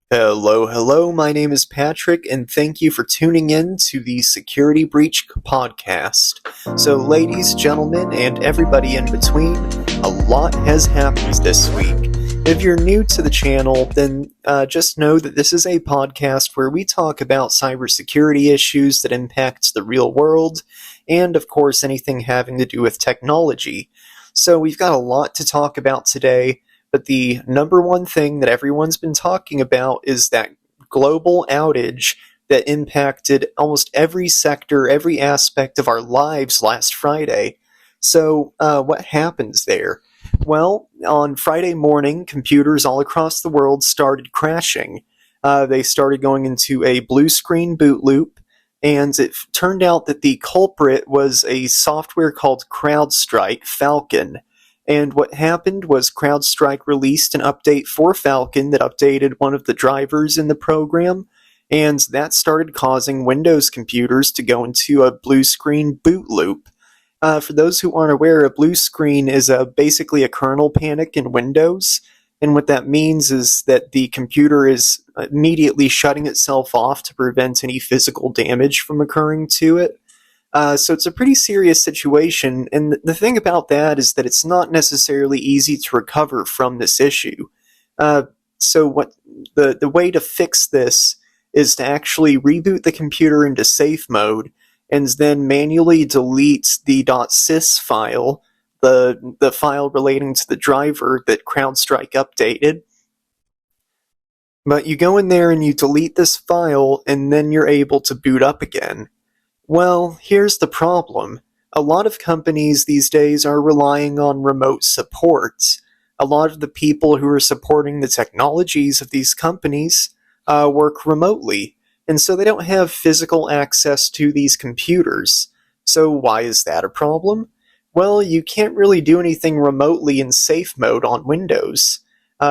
Hello, my name is Patrick, and thank you for tuning in to the Security Breach podcast. So, ladies, gentlemen, and everybody in between, a lot has happened this week. If you're new to the channel, then just know that this is a podcast where we talk about cybersecurity issues that impact the real world, and of course, anything having to do with technology. So, we've got a lot to talk about today. But the number one thing that everyone's been talking about is that global outage that impacted almost every sector, every aspect of our lives last Friday. So, what happens there? Well, on Friday morning, computers all across the world started crashing. They started going into a blue screen boot loop, and it turned out that the culprit was a software called CrowdStrike Falcon. And what happened was CrowdStrike released an update for Falcon that updated one of the drivers in the program, and that started causing Windows computers to go into a blue screen boot loop. For those who aren't aware, a blue screen is basically a kernel panic in Windows, and what that means is that the computer is immediately shutting itself off to prevent any physical damage from occurring to it. So it's a pretty serious situation, and the thing about that is that it's not necessarily easy to recover from this issue. So what the way to fix this is to actually reboot the computer into safe mode, and then manually delete the .sys file, the file relating to the driver that CrowdStrike updated. But you go in there and you delete this file, and then you're able to boot up again. Well, here's the problem. A lot of companies these days are relying on remote support. A lot of the people who are supporting the technologies of these companies work remotely, and so they don't have physical access to these computers. So why is that a problem? Well, you can't really do anything remotely in safe mode on Windows.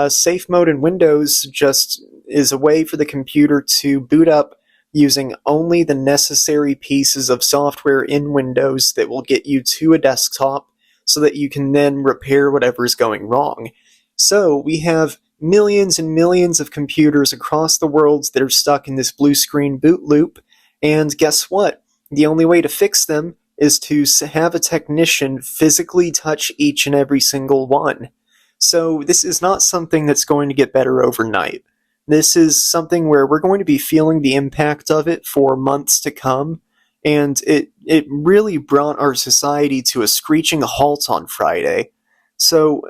Safe mode in Windows just is a way for the computer to boot up using only the necessary pieces of software in Windows that will get you to a desktop so that you can then repair whatever's going wrong. So we have millions and millions of computers across the world that are stuck in this blue screen boot loop, and guess what? The only way to fix them is to have a technician physically touch each and every single one. So this is not something that's going to get better overnight. This is something where we're going to be feeling the impact of it for months to come, and it really brought our society to a screeching halt on Friday. So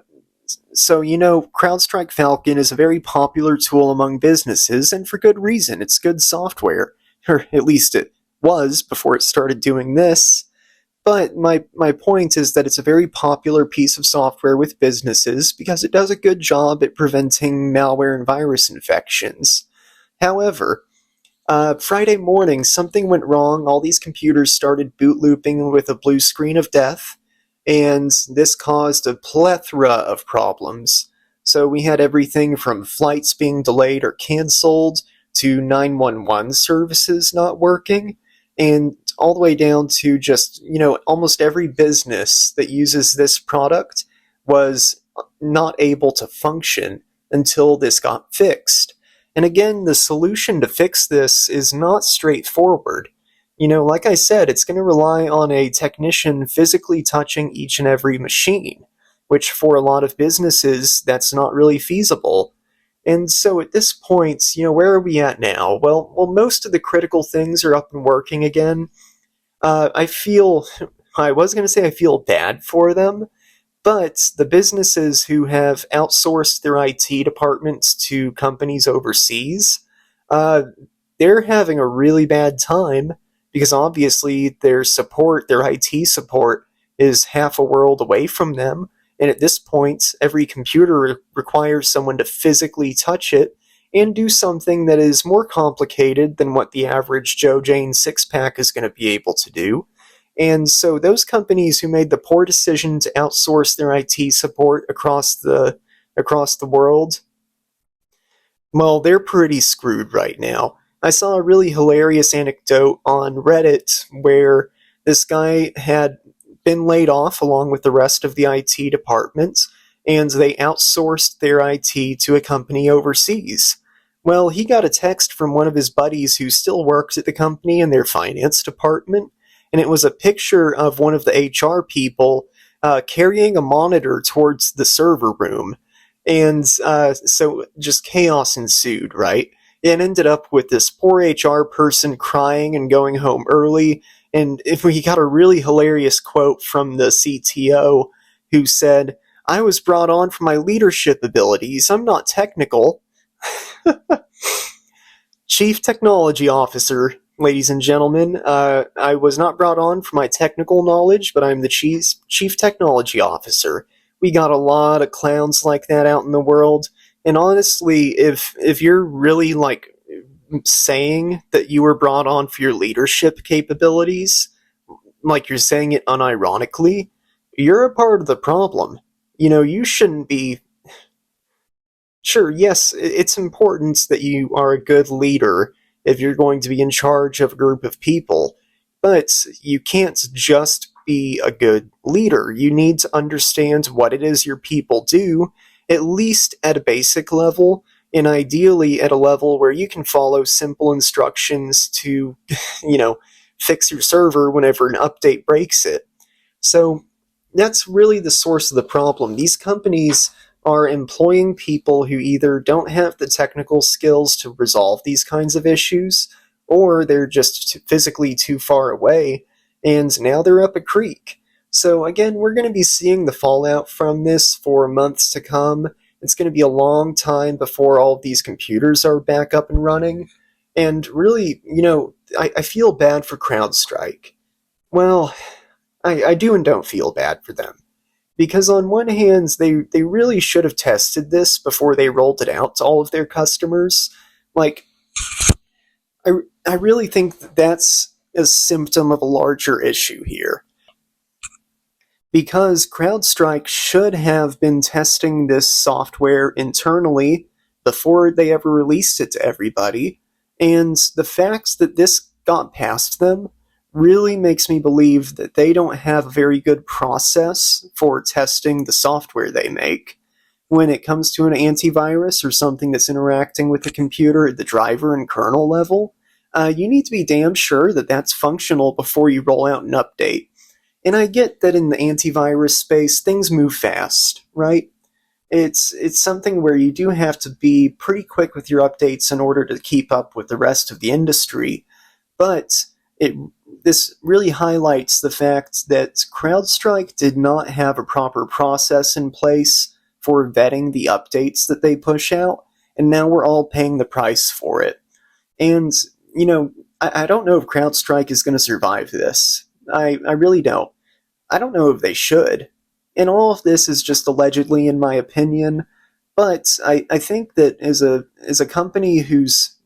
CrowdStrike Falcon is a very popular tool among businesses, and for good reason. It's good software, or at least it was before it started doing this. But my point is that it's a very popular piece of software with businesses because it does a good job at preventing malware and virus infections. However, Friday morning, something went wrong. All these computers started boot looping with a blue screen of death, and this caused a plethora of problems. So we had everything from flights being delayed or canceled to 911 services not working, and all the way down to just, almost every business that uses this product was not able to function until this got fixed. And again, the solution to fix this is not straightforward. Like I said, it's going to rely on a technician physically touching each and every machine, which for a lot of businesses, that's not really feasible. And so at this point, where are we at now? Well, most of the critical things are up and working again. I was going to say I feel bad for them, but the businesses who have outsourced their IT departments to companies overseas, they're having a really bad time because obviously their IT support is half a world away from them. And at this point, every computer requires someone to physically touch it and do something that is more complicated than what the average Joe Jane six-pack is going to be able to do. And so those companies who made the poor decision to outsource their IT support across the world, well, they're pretty screwed right now. I saw a really hilarious anecdote on Reddit where this guy had been laid off along with the rest of the IT department, and they outsourced their IT to a company overseas. Well, he got a text from one of his buddies who still works at the company in their finance department, and it was a picture of one of the HR people carrying a monitor towards the server room. And so just chaos ensued, right? It ended up with this poor HR person crying and going home early. And if we got a really hilarious quote from the CTO who said, "I was brought on for my leadership abilities. I'm not technical." Chief Technology Officer, ladies and gentlemen. I was not brought on for my technical knowledge, but I'm the Chief Technology Officer. We got a lot of clowns like that out in the world, and honestly, if you're really like saying that you were brought on for your leadership capabilities, like you're saying it unironically, you're a part of the problem. You shouldn't be. Sure, yes, it's important that you are a good leader if you're going to be in charge of a group of people, but you can't just be a good leader. You need to understand what it is your people do, at least at a basic level, and ideally at a level where you can follow simple instructions to, you know, fix your server whenever an update breaks it. So that's really the source of the problem. These companies are employing people who either don't have the technical skills to resolve these kinds of issues, or they're just physically too far away, and now they're up a creek. So again, we're going to be seeing the fallout from this for months to come. It's going to be a long time before all of these computers are back up and running. And really, I feel bad for CrowdStrike. Well, I do and don't feel bad for them. Because on one hand, they really should have tested this before they rolled it out to all of their customers. Like, I, I really think that's a symptom of a larger issue here. Because CrowdStrike should have been testing this software internally before they ever released it to everybody, and the fact that this got past them really makes me believe that they don't have a very good process for testing the software they make. When it comes to an antivirus or something that's interacting with the computer at the driver and kernel level, you need to be damn sure that that's functional before you roll out an update. And I get that in the antivirus space, things move fast, right? It's something where you do have to be pretty quick with your updates in order to keep up with the rest of the industry. But this really highlights the fact that CrowdStrike did not have a proper process in place for vetting the updates that they push out, and now we're all paying the price for it. And, I don't know if CrowdStrike is going to survive this. I really don't. I don't know if they should. And all of this is just allegedly, in my opinion. But I think that as a company who's,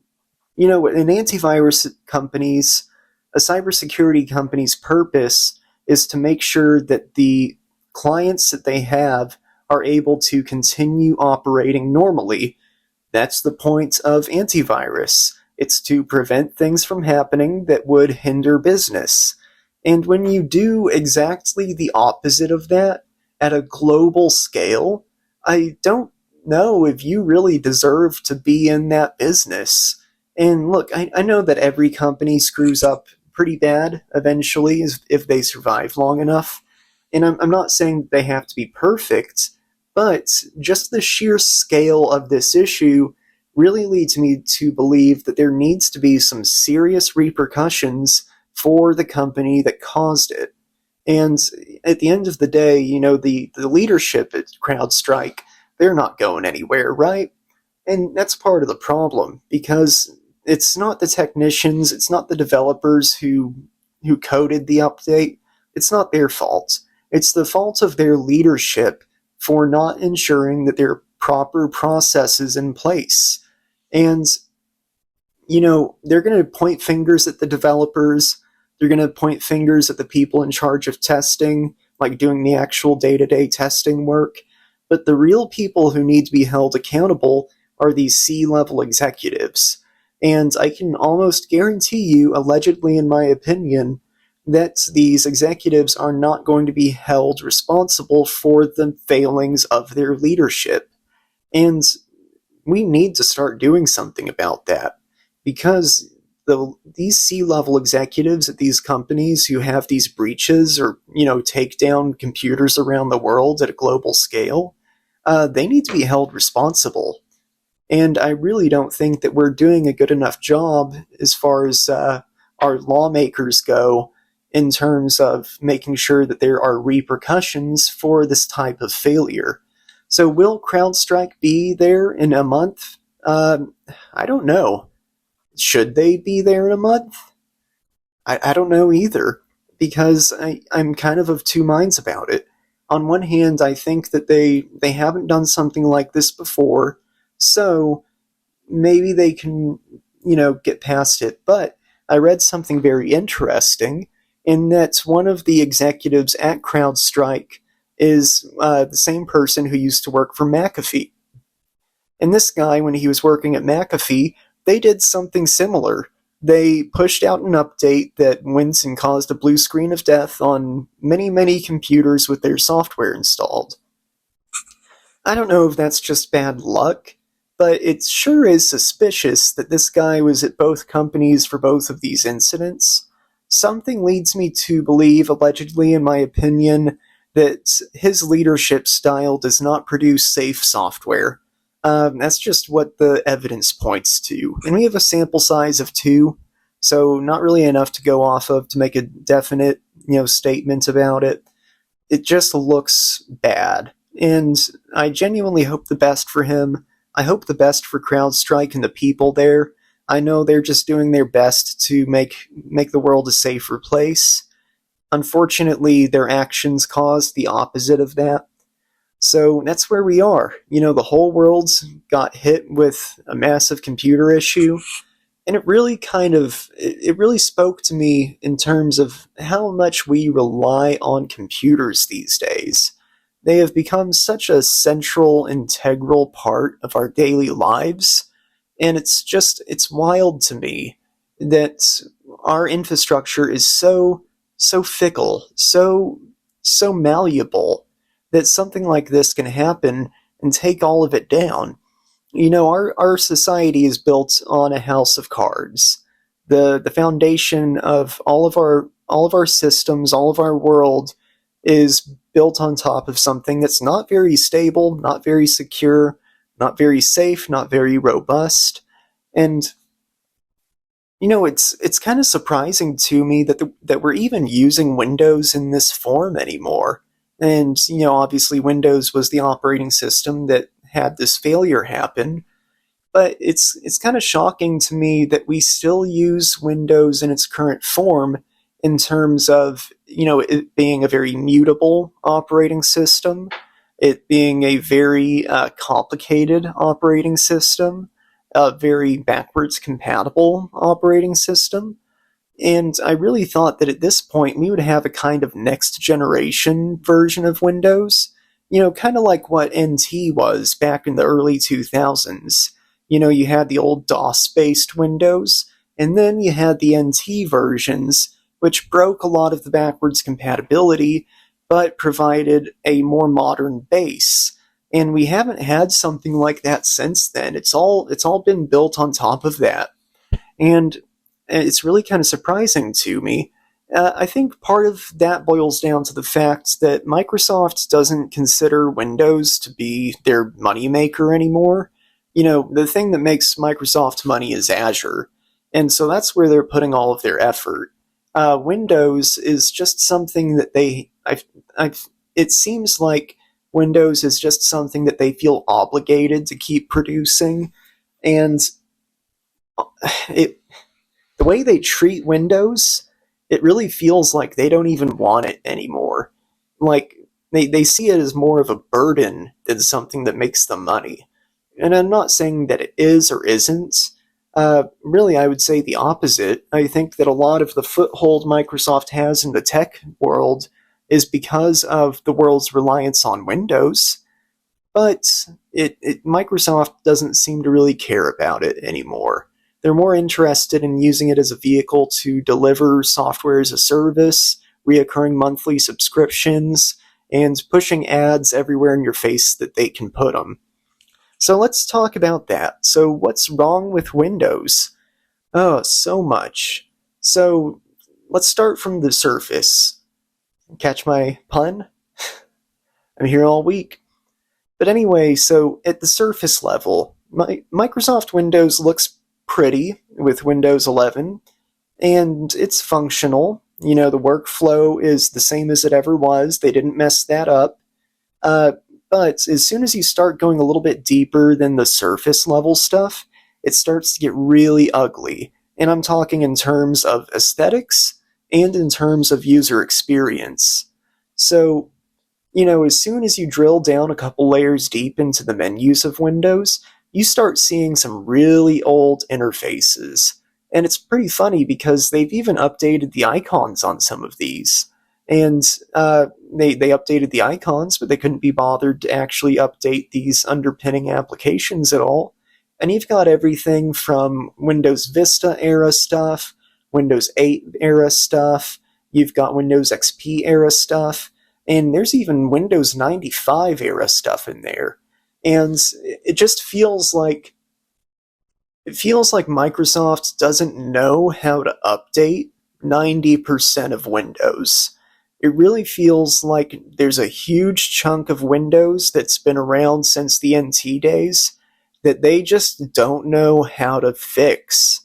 an antivirus company's, a cybersecurity company's purpose is to make sure that the clients that they have are able to continue operating normally. That's the point of antivirus. It's to prevent things from happening that would hinder business. And when you do exactly the opposite of that at a global scale, I don't know if you really deserve to be in that business. And look, I know that every company screws up pretty bad eventually if they survive long enough. And I'm not saying they have to be perfect, but just the sheer scale of this issue really leads me to believe that there needs to be some serious repercussions for the company that caused it. And at the end of the day, the leadership at CrowdStrike, they're not going anywhere, right? And that's part of the problem, because it's not the technicians, it's not the developers who coded the update. It's not their fault. It's the fault of their leadership for not ensuring that there are proper processes in place. And they're going to point fingers at the developers. They're going to point fingers at the people in charge of testing, like doing the actual day-to-day testing work. But the real people who need to be held accountable are these C-level executives. And I can almost guarantee you, allegedly in my opinion, that these executives are not going to be held responsible for the failings of their leadership. And we need to start doing something about that because these C-level executives at these companies who have these breaches or take down computers around the world at a global scale, they need to be held responsible. And I really don't think that we're doing a good enough job as far as our lawmakers go in terms of making sure that there are repercussions for this type of failure. So, will CrowdStrike be there in a month? I don't know. Should they be there in a month? I don't know either, because I'm kind of two minds about it. On one hand, I think that they haven't done something like this before, so maybe they can, get past it. But I read something very interesting in that one of the executives at CrowdStrike is the same person who used to work for McAfee. And this guy, when he was working at McAfee, they did something similar. They pushed out an update that went and caused a blue screen of death on many, many computers with their software installed. I don't know if that's just bad luck, but it sure is suspicious that this guy was at both companies for both of these incidents. Something leads me to believe, allegedly in my opinion, that his leadership style does not produce safe software. That's just what the evidence points to. And we have a sample size of 2, so not really enough to go off of to make a definite, statement about it. It just looks bad. And I genuinely hope the best for him. I hope the best for CrowdStrike and the people there. I know they're just doing their best to make the world a safer place. Unfortunately, their actions caused the opposite of that. So that's where we are. The whole world's got hit with a massive computer issue. And it really spoke to me in terms of how much we rely on computers these days. They have become such a central, integral part of our daily lives. And it's wild to me that our infrastructure is so fickle, so malleable, that something like this can happen and take all of it down. Our society is built on a house of cards. The foundation of all of our systems, all of our world is built on top of something that's not very stable, not very secure, not very safe, not very robust. And it's kind of surprising to me that we're even using Windows in this form anymore. And obviously Windows was the operating system that had this failure happen. But it's kind of shocking to me that we still use Windows in its current form in terms of it being a very mutable operating system, it being a very complicated operating system, a very backwards compatible operating system. And I really thought that at this point we would have a kind of next generation version of Windows, kind of like what NT was back in the early 2000s. You had the old DOS-based Windows, and then you had the NT versions, which broke a lot of the backwards compatibility, but provided a more modern base. And we haven't had something like that since then. It's all been built on top of that. And it's really kind of surprising to me. I think part of that boils down to the fact that Microsoft doesn't consider Windows to be their moneymaker anymore. The thing that makes Microsoft money is Azure. And so that's where they're putting all of their effort. Windows is just something that it seems like Windows is just something that they feel obligated to keep producing. And the way they treat Windows, it really feels like they don't even want it anymore. Like, they see it as more of a burden than something that makes them money. And I'm not saying that it is or isn't. Really, I would say the opposite. I think that a lot of the foothold Microsoft has in the tech world is because of the world's reliance on Windows. But Microsoft doesn't seem to really care about it anymore. They're more interested in using it as a vehicle to deliver software as a service, reoccurring monthly subscriptions, and pushing ads everywhere in your face that they can put them. So let's talk about that. So what's wrong with Windows? Oh, so much. So let's start from the surface. Catch my pun? I'm here all week. But anyway, so at the surface level, Microsoft Windows looks pretty with Windows 11, and it's functional. The workflow is the same as it ever was. They didn't mess that up. Uh, but as soon as you start going a little bit deeper than the surface level stuff, it starts to get really ugly. And I'm talking in terms of aesthetics and in terms of user experience. So, as soon as you drill down a couple layers deep into the menus of Windows, you start seeing some really old interfaces. And it's pretty funny because they've even updated the icons on some of these. And they updated the icons, but they couldn't be bothered to actually update these underpinning applications at all. And you've got everything from Windows Vista era stuff, Windows 8 era stuff, you've got Windows XP era stuff, and there's even Windows 95 era stuff in there. And it just feels like Microsoft doesn't know how to update 90% of Windows. It really feels like there's a huge chunk of Windows that's been around since the NT days that they just don't know how to fix.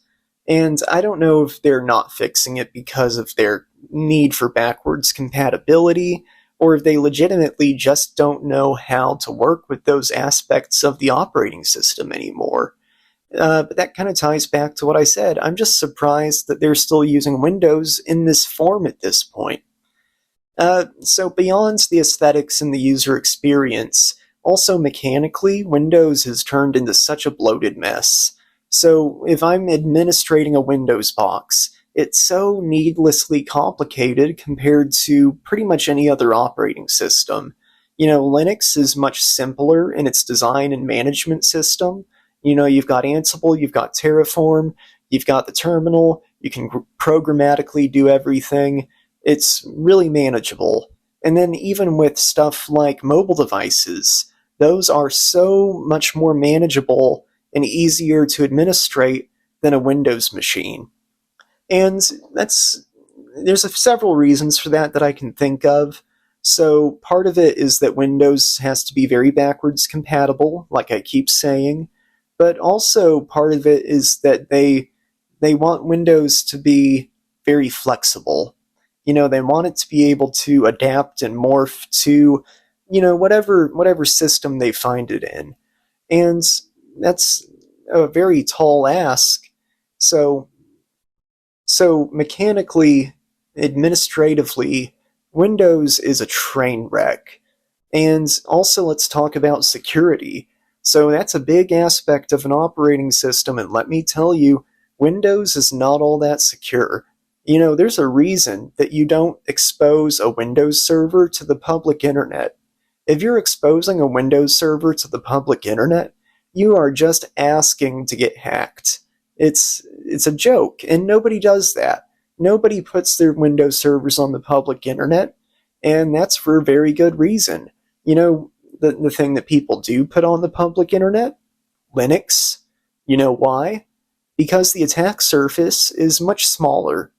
And I don't know if they're not fixing it because of their need for backwards compatibility, or if they legitimately just don't know how to work with those aspects of the operating system anymore. But that kind of ties back to what I said. I'm just surprised that they're still using Windows in this form at this point. So beyond the aesthetics and the user experience, also mechanically, Windows has turned into such a bloated mess. So if I'm administrating a Windows box, it's so needlessly complicated compared to pretty much any other operating system. Linux is much simpler in its design and management system. You've got Ansible, you've got Terraform, you've got the terminal, you can programmatically do everything. It's really manageable. And then even with stuff like mobile devices, those are so much more manageable and easier to administrate than a Windows machine. And there's several reasons for that I can think of. So part of it is that Windows has to be very backwards compatible, like I keep saying, but also part of it is that they want Windows to be very flexible. They want it to be able to adapt and morph to, whatever system they find it in. And that's a very tall ask. So mechanically, administratively, Windows is a train wreck. And also let's talk about security. So that's a big aspect of an operating system, and let me tell you, Windows is not all that secure. There's a reason that you don't expose a Windows server to the public internet. If you're exposing a Windows server to the public internet, you are just asking to get hacked. It's a joke, and nobody does that. Nobody puts their Windows servers on the public internet, and that's for a very good reason. The thing that people do put on the public internet? Linux. You know why? Because the attack surface is much smaller.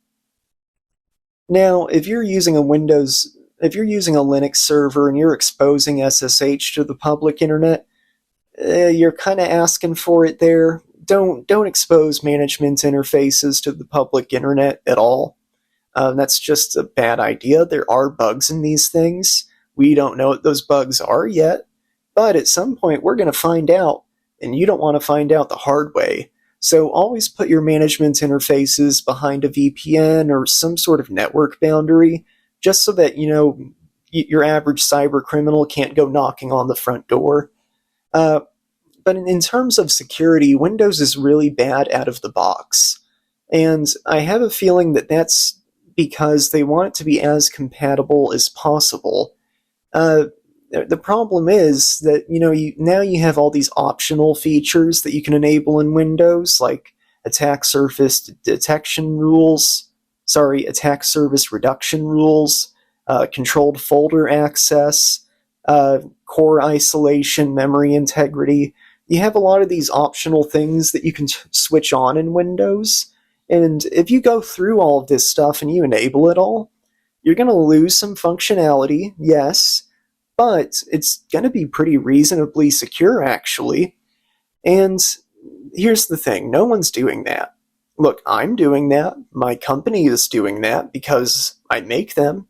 Now, if you're using a Linux server and you're exposing SSH to the public internet, you're kind of asking for it there. Don't expose management interfaces to the public internet at all. That's just a bad idea. There are bugs in these things. We don't know what those bugs are yet, but at some point we're going to find out, and you don't want to find out the hard way. So always put your management interfaces behind a VPN or some sort of network boundary, just so that, your average cyber criminal can't go knocking on the front door. But in terms of security, Windows is really bad out of the box. And I have a feeling that that's because they want it to be as compatible as possible. The problem is that, now you have all these optional features that you can enable in Windows, like attack surface detection rules, attack service reduction rules, controlled folder access, core isolation, memory integrity. you have a lot of these optional things that you can switch on in Windows. And if you go through all of this stuff and you enable it all, you're going to lose some functionality, yes, but it's going to be pretty reasonably secure, actually. And here's the thing, no one's doing that. Look, I'm doing that. My company is doing that because I make them.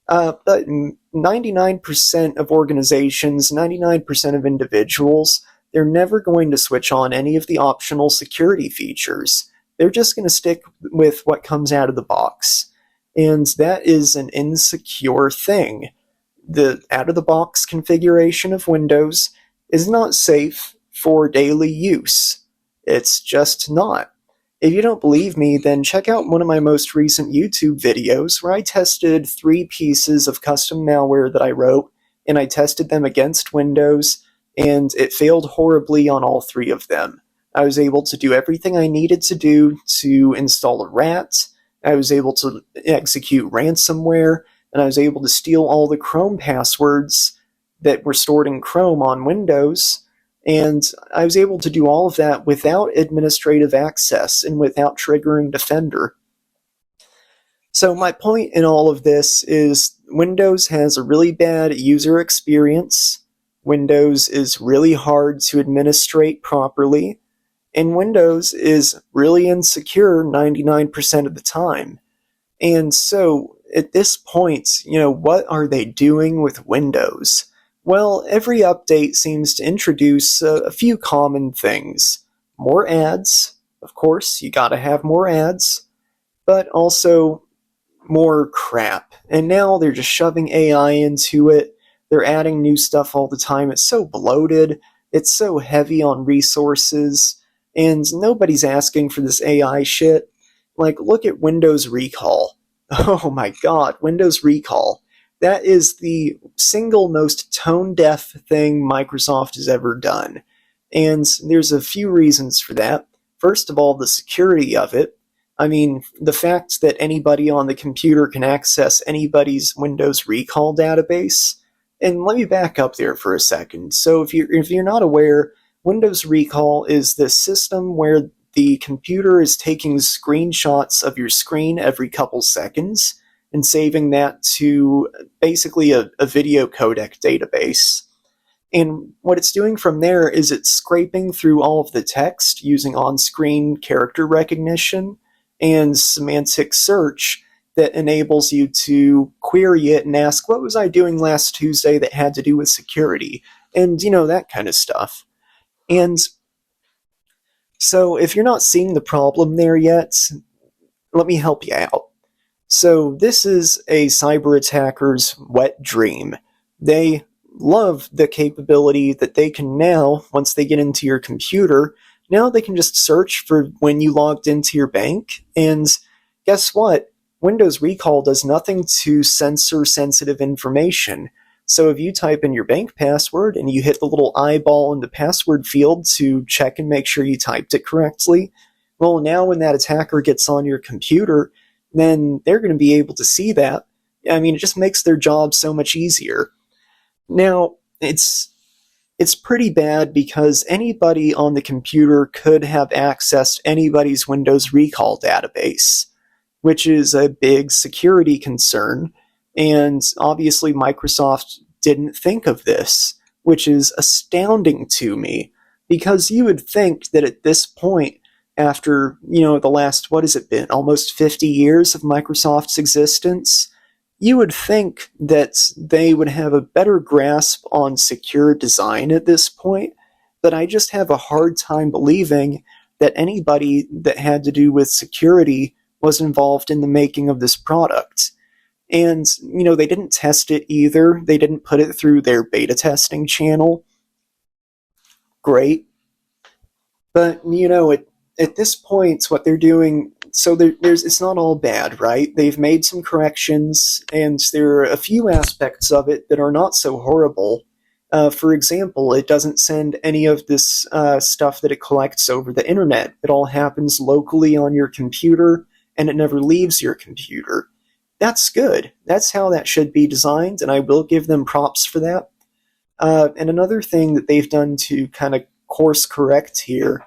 But 99% of organizations, 99% of individuals, they're never going to switch on any of the optional security features. They're just going to stick with what comes out of the box. And that is an insecure thing. The out-of-the-box configuration of Windows is not safe for daily use. It's just not. If you don't believe me, then check out one of my most recent YouTube videos where I tested 3 pieces of custom malware that I wrote, and I tested them against Windows, and it failed horribly on all 3 of them. I was able to do everything I needed to do to install a rat, I was able to execute ransomware, and I was able to steal all the Chrome passwords that were stored in Chrome on Windows, and I was able to do all of that without administrative access and without triggering Defender. So my point in all of this is Windows has a really bad user experience, Windows is really hard to administrate properly, and Windows is really insecure 99% of the time. And so, at this point, what are they doing with Windows? Well, every update seems to introduce a few common things. More ads, of course, you gotta have more ads, but also more crap. And now they're just shoving AI into it. They're adding new stuff all the time. It's so bloated, it's so heavy on resources, and nobody's asking for this AI shit. Like, look at Windows Recall. Oh my god, Windows Recall. That is the single most tone-deaf thing Microsoft has ever done. And there's a few reasons for that. First of all, the security of it. I mean, the fact that anybody on the computer can access anybody's Windows Recall database. And let me back up there for a second. So if you're not aware, Windows Recall is this system where the computer is taking screenshots of your screen every couple seconds and saving that to basically a video codec database. And what it's doing from there is it's scraping through all of the text using on-screen character recognition and semantic search that enables you to query it and ask, what was I doing last Tuesday that had to do with security? And, that kind of stuff. And so if you're not seeing the problem there yet, let me help you out. So this is a cyber attacker's wet dream. They love the capability that they can now, once they get into your computer, now they can just search for when you logged into your bank, and guess what? Windows Recall does nothing to censor sensitive information. So if you type in your bank password and you hit the little eyeball in the password field to check and make sure you typed it correctly, well, now when that attacker gets on your computer, then they're going to be able to see that. I mean, it just makes their job so much easier. Now, it's pretty bad because anybody on the computer could have accessed anybody's Windows Recall database, which is a big security concern. And obviously Microsoft didn't think of this, which is astounding to me, because you would think that at this point, after, the last, what has it been, almost 50 years of Microsoft's existence, you would think that they would have a better grasp on secure design at this point, but I just have a hard time believing that anybody that had to do with security was involved in the making of this product. And, they didn't test it either. They didn't put it through their beta testing channel. Great. But, at this point, what they're doing, so it's not all bad, right? They've made some corrections, and there are a few aspects of it that are not so horrible. For example, it doesn't send any of this stuff that it collects over the internet. It all happens locally on your computer, and it never leaves your computer. That's good. That's how that should be designed, and I will give them props for that. And another thing that they've done to kind of course correct here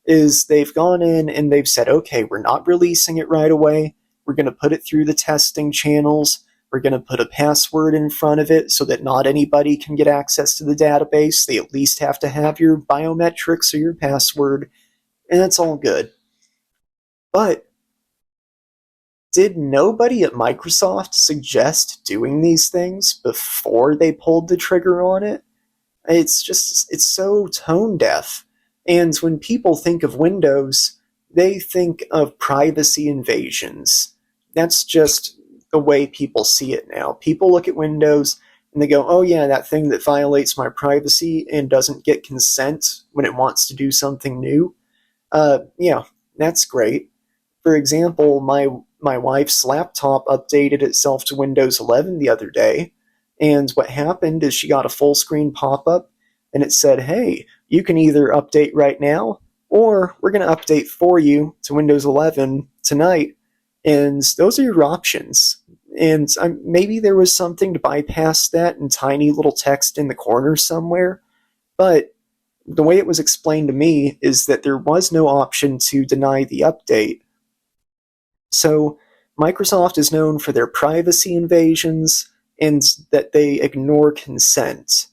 is they've gone in and they've said, okay, we're not releasing it right away. We're going to put it through the testing channels. We're going to put a password in front of it so that not anybody can get access to the database. They at least have to have your biometrics or your password, and that's all good. But did nobody at Microsoft suggest doing these things before they pulled the trigger on it? It's so tone deaf. And when people think of Windows, they think of privacy invasions. That's just the way people see it now. People look at Windows and they go, oh yeah, that thing that violates my privacy and doesn't get consent when it wants to do something new. Yeah, that's great. For example, my wife's laptop updated itself to Windows 11 the other day, and what happened is she got a full screen pop-up, and it said, hey, you can either update right now, or we're going to update for you to Windows 11 tonight, and those are your options. And maybe there was something to bypass that in tiny little text in the corner somewhere, but the way it was explained to me is that there was no option to deny the update. So Microsoft is known for their privacy invasions and that they ignore consent.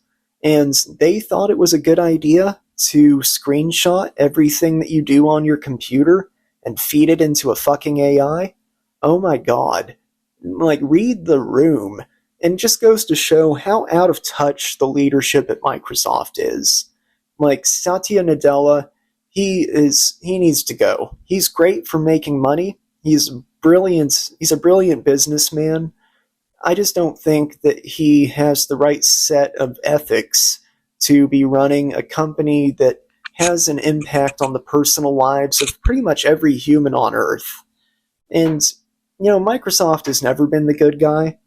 And they thought it was a good idea to screenshot everything that you do on your computer and feed it into a fucking AI. Oh my god. Like, read the room. And it just goes to show how out of touch the leadership at Microsoft is. Like, Satya Nadella, he needs to go. He's great for making money. He's brilliant. He's a brilliant businessman. I just don't think that he has the right set of ethics to be running a company that has an impact on the personal lives of pretty much every human on Earth. And, Microsoft has never been the good guy.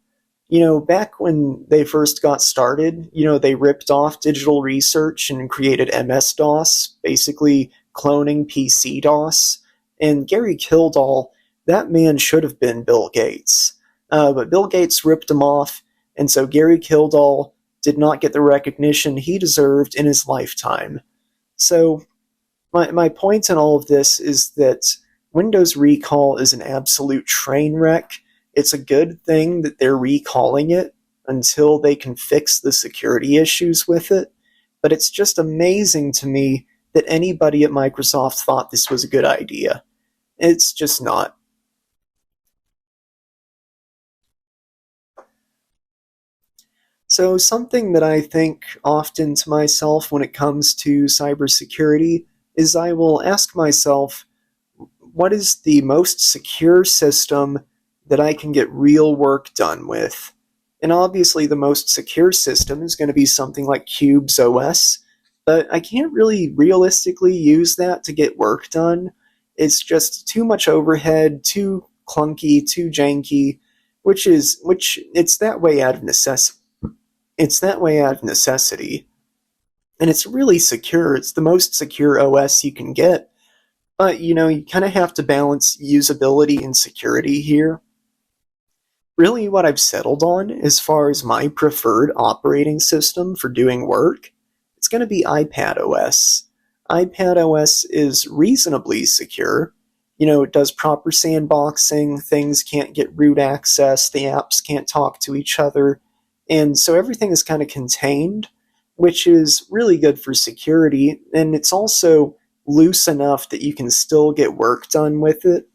Back when they first got started, they ripped off digital research and created MS-DOS, basically cloning PC-DOS. And Gary Kildall, that man should have been Bill Gates. But Bill Gates ripped him off, and so Gary Kildall did not get the recognition he deserved in his lifetime. So my point in all of this is that Windows Recall is an absolute train wreck. It's a good thing that they're recalling it until they can fix the security issues with it, but it's just amazing to me that anybody at Microsoft thought this was a good idea. It's just not. So something that I think often to myself when it comes to cybersecurity is I will ask myself, what is the most secure system that I can get real work done with? And obviously the most secure system is going to be something like Cube's OS, but I can't really realistically use that to get work done. It's just too much overhead, too clunky, too janky, which it's that way out of necessity. It's that way out of necessity. And it's really secure. It's the most secure OS you can get. But, you kind of have to balance usability and security here. Really what I've settled on as far as my preferred operating system for doing work, it's going to be iPad OS. iPad OS is reasonably secure. It does proper sandboxing, things can't get root access, the apps can't talk to each other, and so everything is kind of contained, which is really good for security, and it's also loose enough that you can still get work done with it,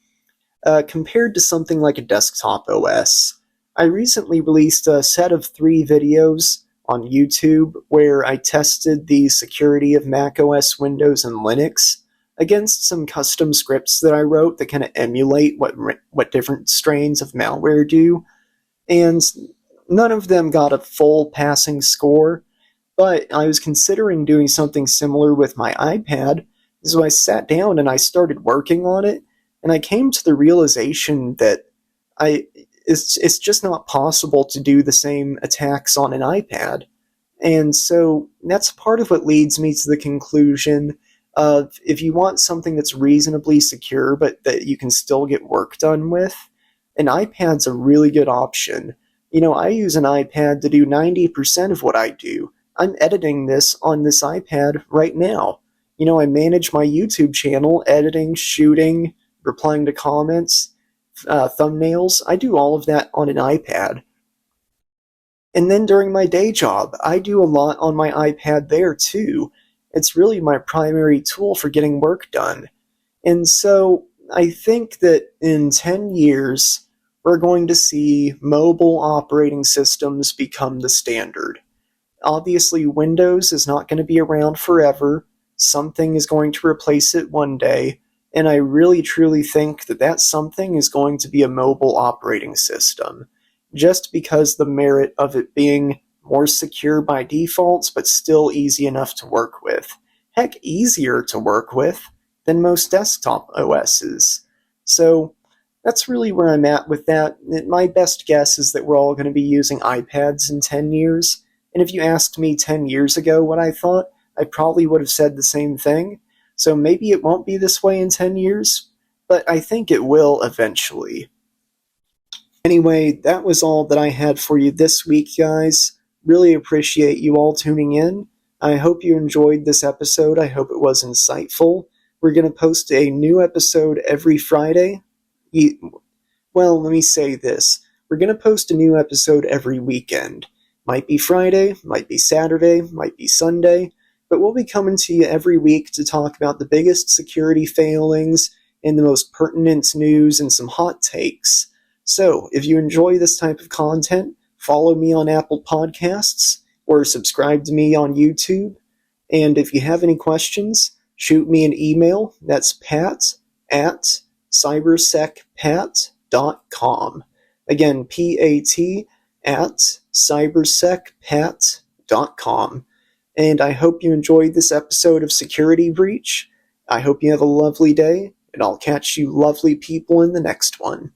compared to something like a desktop OS. I recently released a set of 3 videos on YouTube where I tested the security of macOS, Windows, and Linux against some custom scripts that I wrote that kind of emulate what different strains of malware do, and none of them got a full passing score, but I was considering doing something similar with my iPad, so I sat down and I started working on it, and I came to the realization that it's just not possible to do the same attacks on an iPad. And so that's part of what leads me to the conclusion of, if you want something that's reasonably secure but that you can still get work done with, an iPad's a really good option. I use an iPad to do 90% of what I do. I'm editing this on this iPad right now. I manage my YouTube channel, editing, shooting, replying to comments, thumbnails. I do all of that on an iPad. And then during my day job, I do a lot on my iPad there too. It's really my primary tool for getting work done. And so I think that in 10 years, we're going to see mobile operating systems become the standard. Obviously, Windows is not going to be around forever. Something is going to replace it one day. And I really truly think that that something is going to be a mobile operating system, just because the merit of it being more secure by default, but still easy enough to work with. Heck, easier to work with than most desktop OSs. So that's really where I'm at with that. My best guess is that we're all going to be using iPads in 10 years. And if you asked me 10 years ago what I thought, I probably would have said the same thing. So maybe it won't be this way in 10 years, but I think it will eventually. Anyway, that was all that I had for you this week, guys. Really appreciate you all tuning in. I hope you enjoyed this episode. I hope it was insightful. We're going to post a new episode every Friday. Well, let me say this. We're going to post a new episode every weekend. Might be Friday, might be Saturday, might be Sunday, but we'll be coming to you every week to talk about the biggest security failings and the most pertinent news and some hot takes. So, if you enjoy this type of content, follow me on Apple Podcasts or subscribe to me on YouTube. And if you have any questions, shoot me an email. That's pat@cybersecpat.com. Again, pat@cybersecpat.com. And I hope you enjoyed this episode of Security Breach. I hope you have a lovely day, and I'll catch you lovely people in the next one.